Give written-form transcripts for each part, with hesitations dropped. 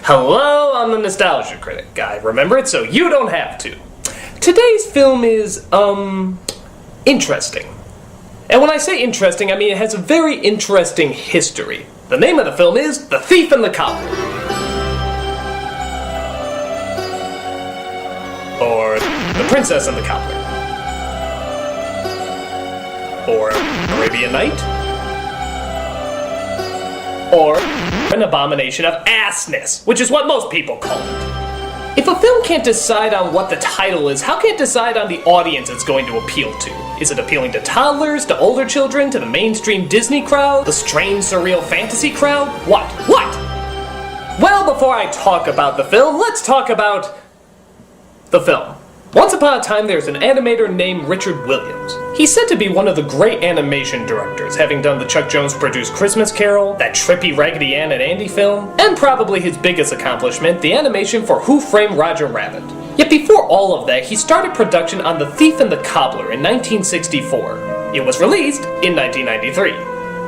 Hello, I'm the Nostalgia Critic. I remember it so you don't have to. Today's film is, interesting. And when I say interesting, I mean it has a very interesting history. The name of the film is The Thief and the Cobbler. Or The Princess and the Cobbler. Or Arabian Night. Or an abomination of assness, which is what most people call it. If a film can't decide on what the title is, how can it decide on the audience it's going to appeal to? Is it appealing to toddlers, to older children, to the mainstream Disney crowd, the strange, surreal fantasy crowd? What? Well, before I talk about the film, let's talk about the film. Once upon a time, there's an animator named Richard Williams. He's said to be one of the great animation directors, having done the Chuck Jones-produced Christmas Carol, that trippy Raggedy Ann and Andy film, and probably his biggest accomplishment, the animation for Who Framed Roger Rabbit. Yet before all of that, he started production on The Thief and the Cobbler in 1964. It was released in 1993.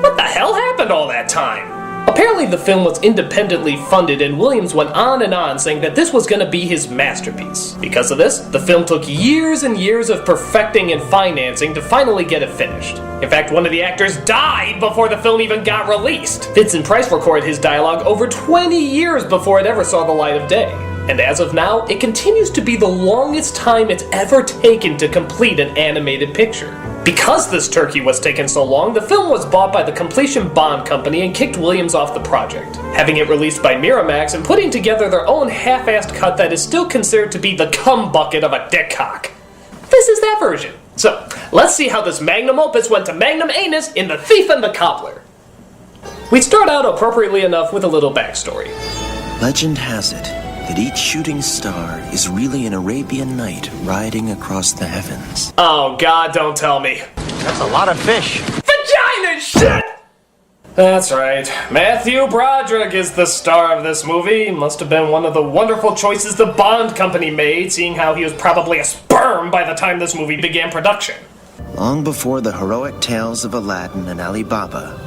What the hell happened all that time? Apparently the film was independently funded and Williams went on and on saying that this was going to be his masterpiece. Because of this, the film took years and years of perfecting and financing to finally get it finished. In fact, one of the actors died before the film even got released. Vincent Price recorded his dialogue over 20 years before it ever saw the light of day. And as of now, it continues to be the longest time it's ever taken to complete an animated picture. Because this turkey was taking so long, the film was bought by the Completion Bond Company and kicked Williams off the project, having it released by Miramax and putting together their own half-assed cut that is still considered to be the cum bucket of a dickcock. This is that version. So, let's see how this magnum opus went to magnum anus in The Thief and the Cobbler. We start out appropriately enough with a little backstory. Legend has it that each shooting star is really an Arabian Night riding across the heavens. Oh God, don't tell me. That's a lot of fish. Vagina shit! That's right. Matthew Broderick is the star of this movie. Must have been one of the wonderful choices the Bond Company made, seeing how he was probably a sperm by the time this movie began production. Long before the heroic tales of Aladdin and Ali Baba,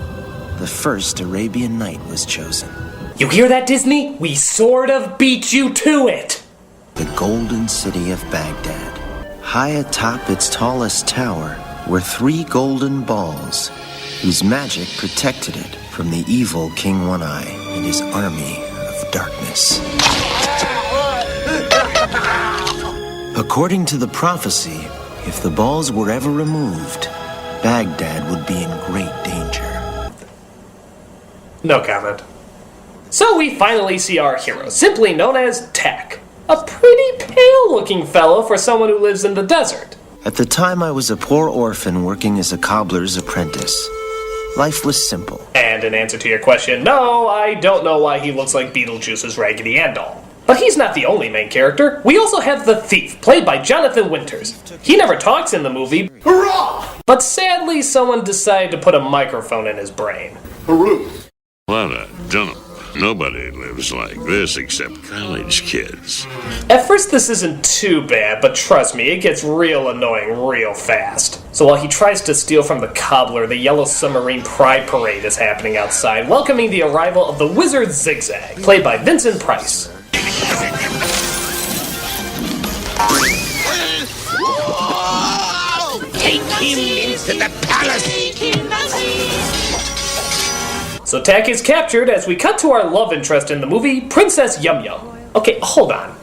the first Arabian Night was chosen. You hear that, Disney? We sort of beat you to it! The golden city of Baghdad. High atop its tallest tower were 3 golden balls, whose magic protected it from the evil King One-Eye and his army of darkness. According to the prophecy, if the balls were ever removed, Baghdad would be in great danger. No comment. So we finally see our hero, simply known as Tack. A pretty pale-looking fellow for someone who lives in the desert. At the time, I was a poor orphan working as a cobbler's apprentice. Life was simple. And in answer to your question, no, I don't know why he looks like Beetlejuice's Raggedy Ann doll. But he's not the only main character. We also have the Thief, played by Jonathan Winters. He never talks in the movie. Hurrah! But sadly, someone decided to put a microphone in his brain. Well, I don't know. Nobody lives like this except college kids. At first this isn't too bad, but trust me, it gets real annoying real fast. So while he tries to steal from the cobbler, the Yellow Submarine Pride Parade is happening outside, welcoming the arrival of the Wizard Zigzag, played by Vincent Price. Take him into the palace! So Tack is captured as we cut to our love interest in the movie, Princess Yum Yum. Okay, hold on.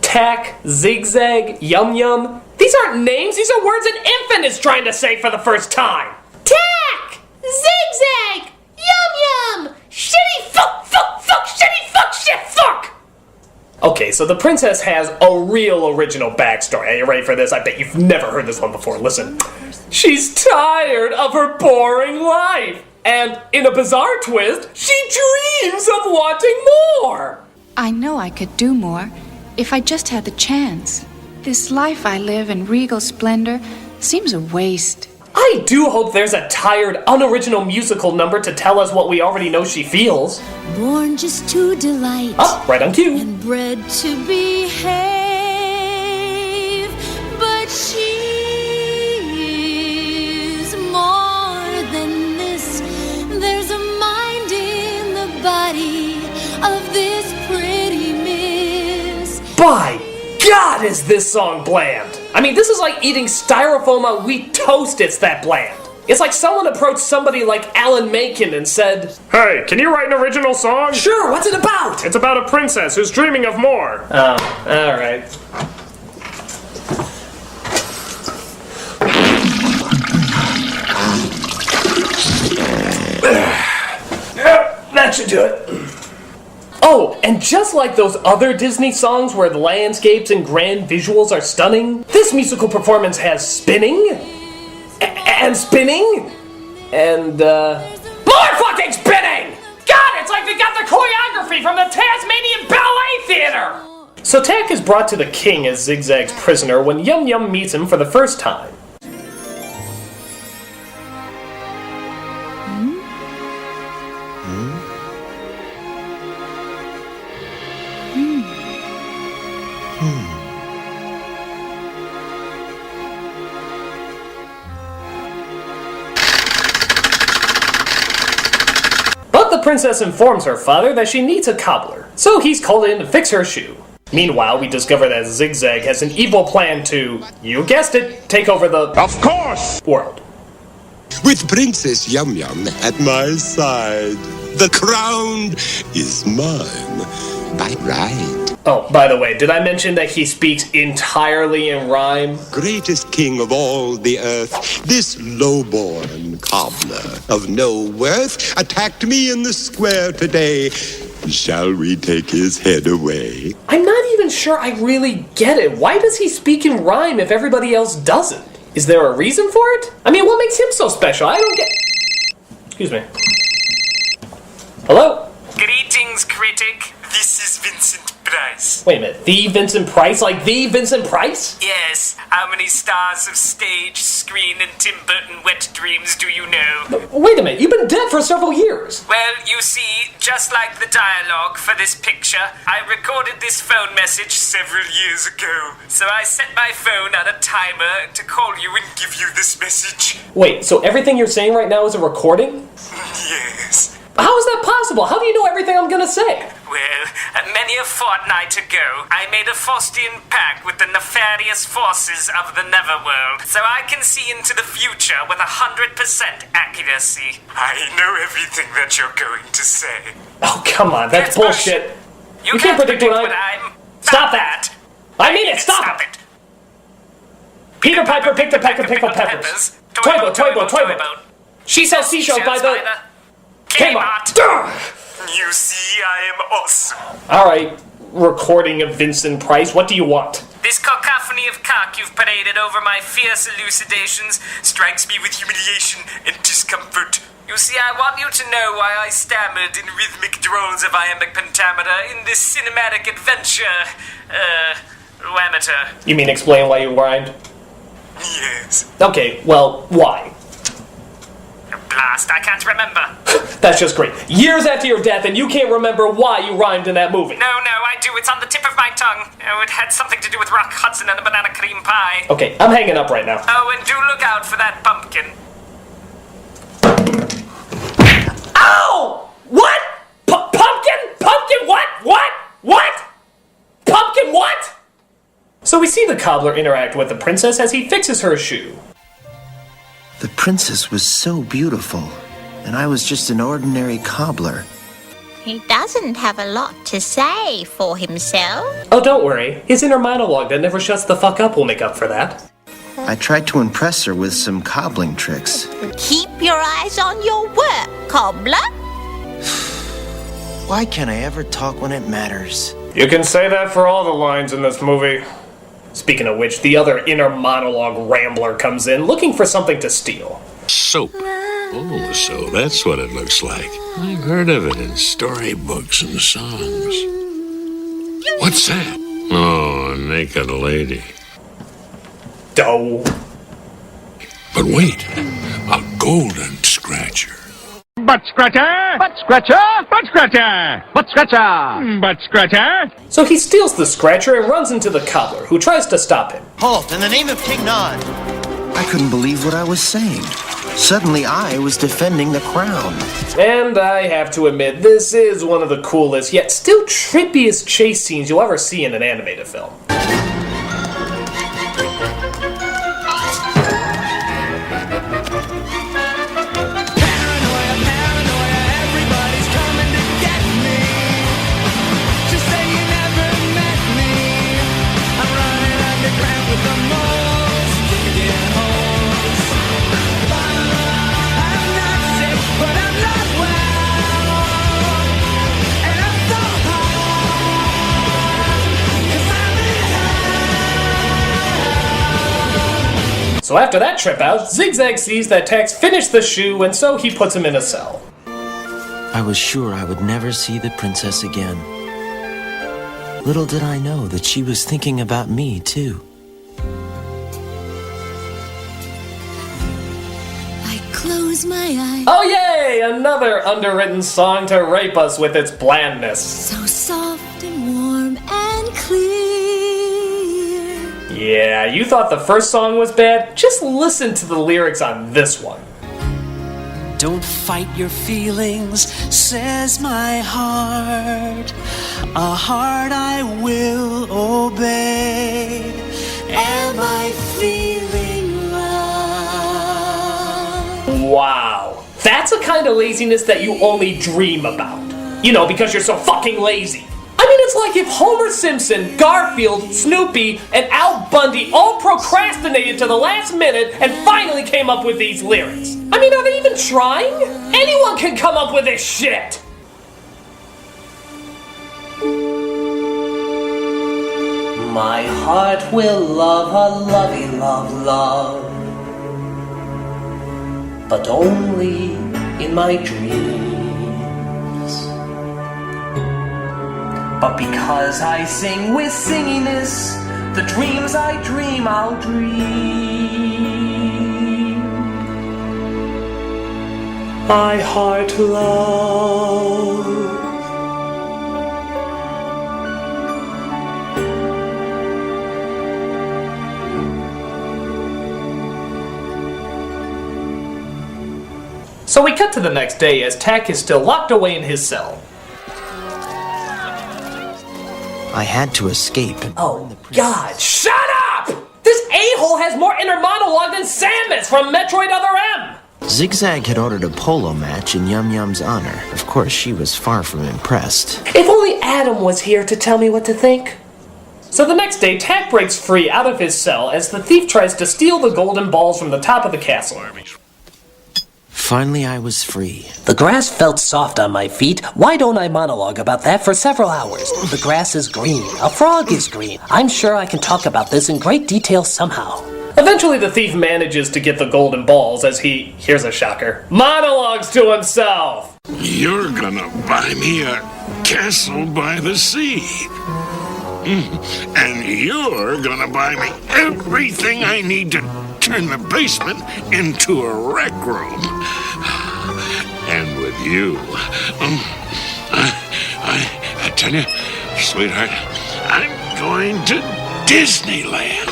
Tack, Zigzag, Yum Yum. These aren't names, these are words an infant is trying to say for the first time. Tack! Zigzag! Yum Yum! Shitty fuck, shitty fuck, shit fuck! Okay, so the princess has a real original backstory. Are you ready for this? I bet you've never heard this one before. Listen. She's tired of her boring life. And in a bizarre twist, she dreams of wanting more! I know I could do more if I just had the chance. This life I live in regal splendor seems a waste. I do hope there's a tired, unoriginal musical number to tell us what we already know she feels. Born just to delight. Oh, right on cue. And bred to behave. But she's more than this. There's a mind in the body of this pretty By God, is this song bland! I mean, this is like eating styrofoam on wheat toast, it's that bland. It's like someone approached somebody like Alan Menken and said, "Hey, can you write an original song?" "Sure, what's it about?" "It's about a princess who's dreaming of more." Oh, alright. That should do it. Oh, and just like those other Disney songs where the landscapes and grand visuals are stunning, this musical performance has spinning, and spinning, and, more fucking spinning! God, it's like they got the choreography from the Tasmanian Ballet Theater! So Tak is brought to the king as Zigzag's prisoner when Yum Yum meets him for the first time. But the princess informs her father that she needs a cobbler, so he's called in to fix her shoe. Meanwhile, we discover that Zigzag has an evil plan to, you guessed it, take over the, Of course! world. With Princess Yum Yum at my side, the crown is mine by right. Oh, by the way, did I mention that he speaks entirely in rhyme? Greatest king of all the earth, this lowborn cobbler of no worth attacked me in the square today. Shall we take his head away? I'm not even sure I really get it. Why does he speak in rhyme if everybody else doesn't? Is there a reason for it? I mean, what makes him so special? I don't get... Excuse me. Hello? Greetings, Critic. This is Vincent Price. Wait a minute, the Vincent Price? Like the Vincent Price? Yes, how many stars of stage, screen, and Tim Burton wet dreams do you know? Wait a minute, you've been dead for several years. Well, you see, just like the dialogue for this picture, I recorded this phone message several years ago. So I set my phone on a timer to call you and give you this message. Wait, so everything you're saying right now is a recording? Yes. How is that possible? How do you know everything I'm gonna say? Well, many a fortnight ago, I made a Faustian pact with the nefarious forces of the Neverworld, so I can see into the future with 100% accuracy. I know everything that you're going to say. Oh, come on, that's bullshit. You can't predict what I'm... Stop that! I mean it, stop it! Peter Piper picked a peck of pickled peppers. Toibo. She sells seashells by the... Kmart. You see, I am awesome. Alright, recording of Vincent Price, what do you want? This cacophony of cock you've paraded over my fierce elucidations strikes me with humiliation and discomfort. You see, I want you to know why I stammered in rhythmic drolls of iambic pentameter in this cinematic adventure, amateur. You mean explain why you rhymed? Yes. Okay, well, why? Blast, I can't remember. That's just great. Years after your death and you can't remember why you rhymed in that movie. No, I do. It's on the tip of my tongue. Oh, it had something to do with Rock Hudson and a banana cream pie. Okay, I'm hanging up right now. Oh, and do look out for that pumpkin. Ow! What? Pumpkin? Pumpkin what? What? Pumpkin what? So we see the cobbler interact with the princess as he fixes her shoe. The princess was so beautiful, and I was just an ordinary cobbler. He doesn't have a lot to say for himself. Oh, don't worry. His inner monologue that never shuts the fuck up will make up for that. I tried to impress her with some cobbling tricks. Keep your eyes on your work, Cobbler. Why can't I ever talk when it matters? You can say that for all the lines in this movie. Speaking of which, the other inner monologue rambler comes in looking for something to steal. Soap. Oh, so that's what it looks like. I've heard of it in storybooks and songs. What's that? Oh, a naked lady. Dough. But wait, a golden scratcher. Butt scratcher! Butt scratcher! Butt scratcher! Butt scratcher! Butt scratcher! So he steals the scratcher and runs into the cobbler, who tries to stop him. Halt, in the name of King Nod! I couldn't believe what I was saying. Suddenly I was defending the crown. And I have to admit, this is one of the coolest, yet still trippiest chase scenes you'll ever see in an animated film. So after that trip out, Zigzag sees that Tex finished the shoe, and so he puts him in a cell. I was sure I would never see the princess again. Little did I know that she was thinking about me, too. I close my eyes. Oh yay! Another underwritten song to rape us with its blandness. So soft and warm and clear. Yeah, you thought the first song was bad? Just listen to the lyrics on this one. Don't fight your feelings, says my heart. A heart I will obey. Am I feeling love? Wow. That's a kind of laziness that you only dream about. You know, because you're so fucking lazy. I mean, it's like if Homer Simpson, Garfield, Snoopy, and Al Bundy all procrastinated to the last minute and finally came up with these lyrics. I mean, are they even trying? Anyone can come up with this shit! My heart will love a lovey love love, but only in my dreams. But because I sing with singiness, the dreams I dream I'll dream. My heart love. So we cut to the next day as Tack is still locked away in his cell. I had to escape. Oh, God, shut up! This a-hole has more inner monologue than Samus from Metroid Other M! Zigzag had ordered a polo match in Yum Yum's honor. Of course, she was far from impressed. If only Adam was here to tell me what to think. So the next day, Tack breaks free out of his cell as the thief tries to steal the golden balls from the top of the castle. Finally, I was free. The grass felt soft on my feet. Why don't I monologue about that for several hours? The grass is green. A frog is green. I'm sure I can talk about this in great detail somehow. Eventually, the thief manages to get the golden balls as he, here's a shocker, monologues to himself. You're gonna buy me a castle by the sea. And you're gonna buy me everything I need to turn the basement into a rec room. And with you, I tell you, sweetheart, I'm going to Disneyland.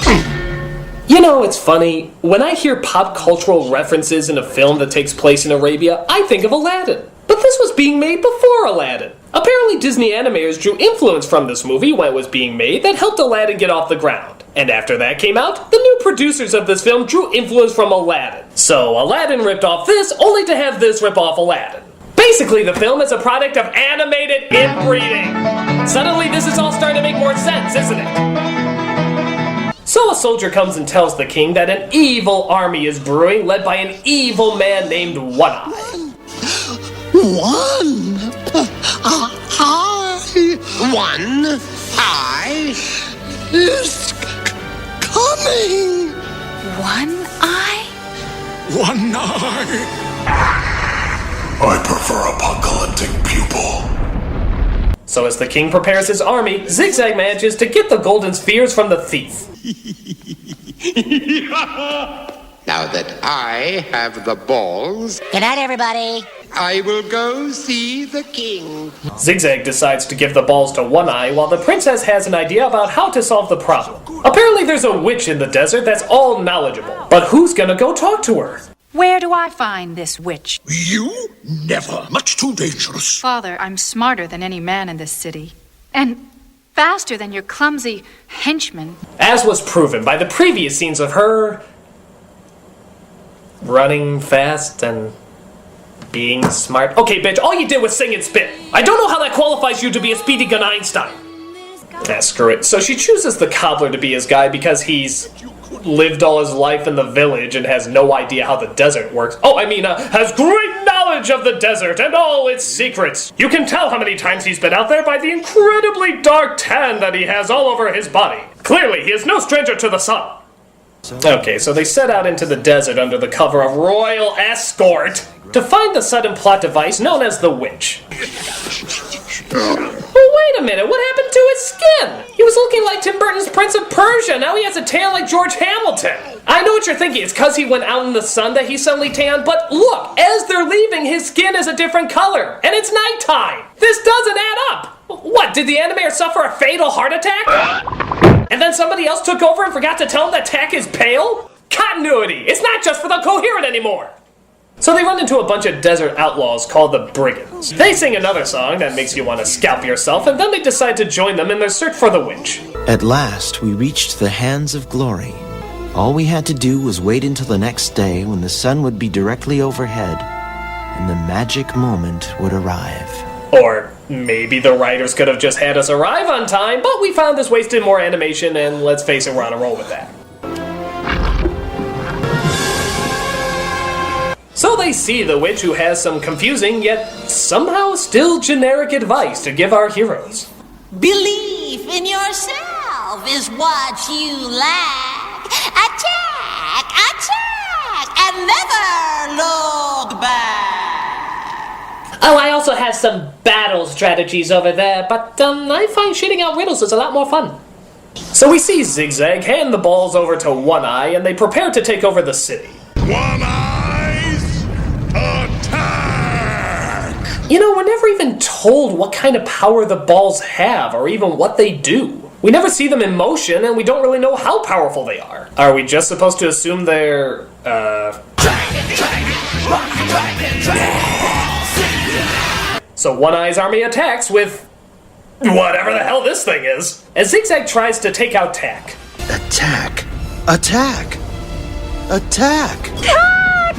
You know, it's funny. When I hear pop cultural references in a film that takes place in Arabia, I think of Aladdin. But this was being made before Aladdin. Apparently Disney animators drew influence from this movie when it was being made that helped Aladdin get off the ground. And after that came out, the new producers of this film drew influence from Aladdin. So Aladdin ripped off this only to have this rip off Aladdin. Basically, the film is a product of animated inbreeding. Suddenly this is all starting to make more sense, isn't it? So a soldier comes and tells the king that an evil army is brewing led by an evil man named One-Eye. One eye is coming. One eye? One eye. I prefer apocalyptic pupil. So as the king prepares his army, Zigzag manages to get the golden spheres from the thief. Now that I have the balls, Good night, everybody. I will go see the king. Zigzag decides to give the balls to One-Eye while the princess has an idea about how to solve the problem. Apparently there's a witch in the desert that's all knowledgeable. But who's gonna go talk to her? Where do I find this witch? You? Never. Much too dangerous. Father, I'm smarter than any man in this city. And faster than your clumsy henchman. As was proven by the previous scenes of her running fast and being smart. Okay, bitch, all you did was sing and spit. I don't know how that qualifies you to be a Speedy Gun Einstein. Nah, screw it. So she chooses the cobbler to be his guy because he's lived all his life in the village and has no idea how the desert works. Has great knowledge of the desert and all its secrets. You can tell how many times he's been out there by the incredibly dark tan that he has all over his body. Clearly, he is no stranger to the sun. Okay, so they set out into the desert under the cover of royal escort to find the sudden plot device known as the witch. Well, wait a minute, what happened to his skin? He was looking like Tim Burton's Prince of Persia, now he has a tan like George Hamilton. I know what you're thinking, it's because he went out in the sun that he's suddenly tan, but look, as they're leaving, his skin is a different color, and it's nighttime. This doesn't add up. What, did the animator suffer a fatal heart attack? And then somebody else took over and forgot to tell him that Tack is pale? Continuity! It's not just for the coherent anymore! So they run into a bunch of desert outlaws called the Brigands. They sing another song that makes you want to scalp yourself, and then they decide to join them in their search for the witch. At last, we reached the hands of glory. All we had to do was wait until the next day when the sun would be directly overhead, and the magic moment would arrive. Or maybe the writers could have just had us arrive on time, but we found this wasted more animation, and let's face it, we're on a roll with that. So they see the witch, who has some confusing yet somehow still generic advice to give our heroes. Belief in yourself is what you lack. Attack, and never look back. Oh, I also have some battle strategies over there, but I find shooting out riddles is a lot more fun. So we see Zigzag hand the balls over to One Eye, and they prepare to take over the city. One Eye's attack! You know, we're never even told what kind of power the balls have, or even what they do. We never see them in motion, and we don't really know how powerful they are. Are we just supposed to assume they're, So One Eye's army attacks with whatever the hell this thing is, as Zigzag tries to take out Tack. Attack! Attack! Attack! Tack!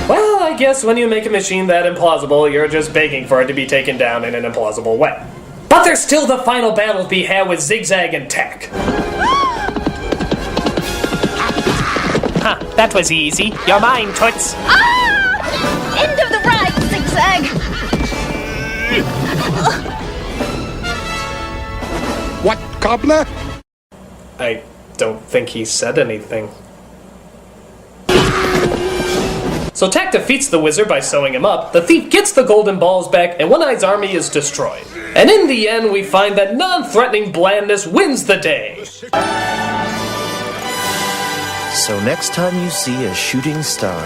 Well, I guess when you make a machine that implausible, you're just begging for it to be taken down in an implausible way. But there's still the final battle to be had with Zigzag and Tack. Huh, that was easy. You're mine, Toots. Ah! End of the ride, Zigzag! What, Cobbler? I don't think he said anything. So Tack defeats the wizard by sewing him up, the thief gets the golden balls back, and One Eye's army is destroyed. And in the end, we find that non-threatening blandness wins the day. So next time you see a shooting star,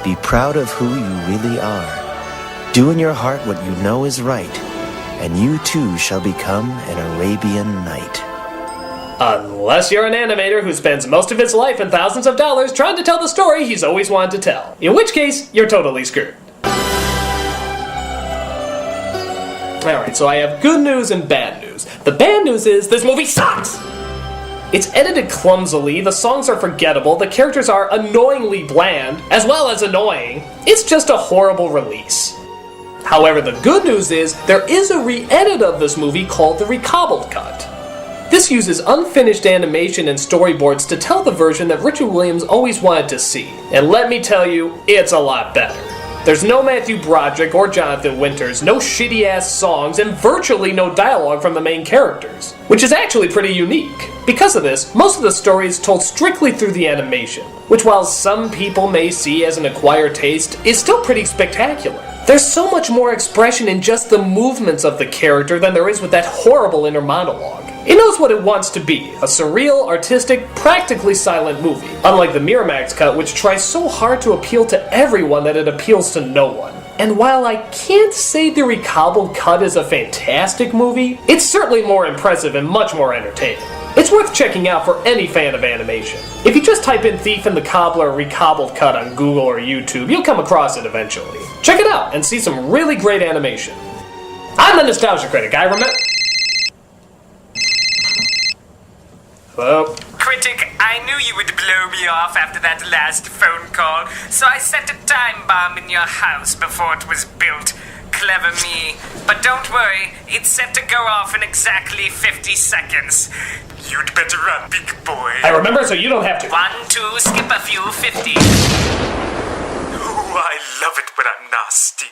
be proud of who you really are. Do in your heart what you know is right, and you too shall become an Arabian Night. Unless you're an animator who spends most of his life and thousands of dollars trying to tell the story he's always wanted to tell. In which case, you're totally screwed. Alright, so I have good news and bad news. The bad news is this movie sucks! It's edited clumsily, the songs are forgettable, the characters are annoyingly bland, as well as annoying. It's just a horrible release. However, the good news is, there is a re-edit of this movie called the Recobbled Cut. This uses unfinished animation and storyboards to tell the version that Richard Williams always wanted to see. And let me tell you, it's a lot better. There's no Matthew Broderick or Jonathan Winters, no shitty-ass songs, and virtually no dialogue from the main characters, which is actually pretty unique. Because of this, most of the story is told strictly through the animation, which while some people may see as an acquired taste, is still pretty spectacular. There's so much more expression in just the movements of the character than there is with that horrible inner monologue. It knows what it wants to be, a surreal, artistic, practically silent movie, unlike the Miramax cut, which tries so hard to appeal to everyone that it appeals to no one. And while I can't say the recobbled cut is a fantastic movie, it's certainly more impressive and much more entertaining. It's worth checking out for any fan of animation. If you just type in Thief and the Cobbler recobbled cut on Google or YouTube, you'll come across it eventually. Check it out and see some really great animation. I'm the Nostalgia Critic, I remember... Hello? Critic, I knew you would blow me off after that last phone call, so I set a time bomb in your house before it was built. Clever me. But don't worry, it's set to go off in exactly 50 seconds. You'd better run, big boy. I remember, so you don't have to. 1, 2, skip a few, 50. Ooh, I love it when I'm nasty.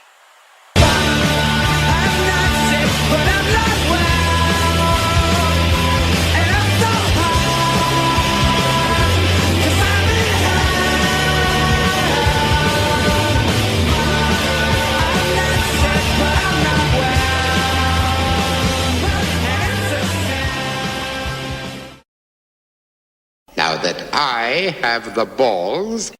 Now that I have the balls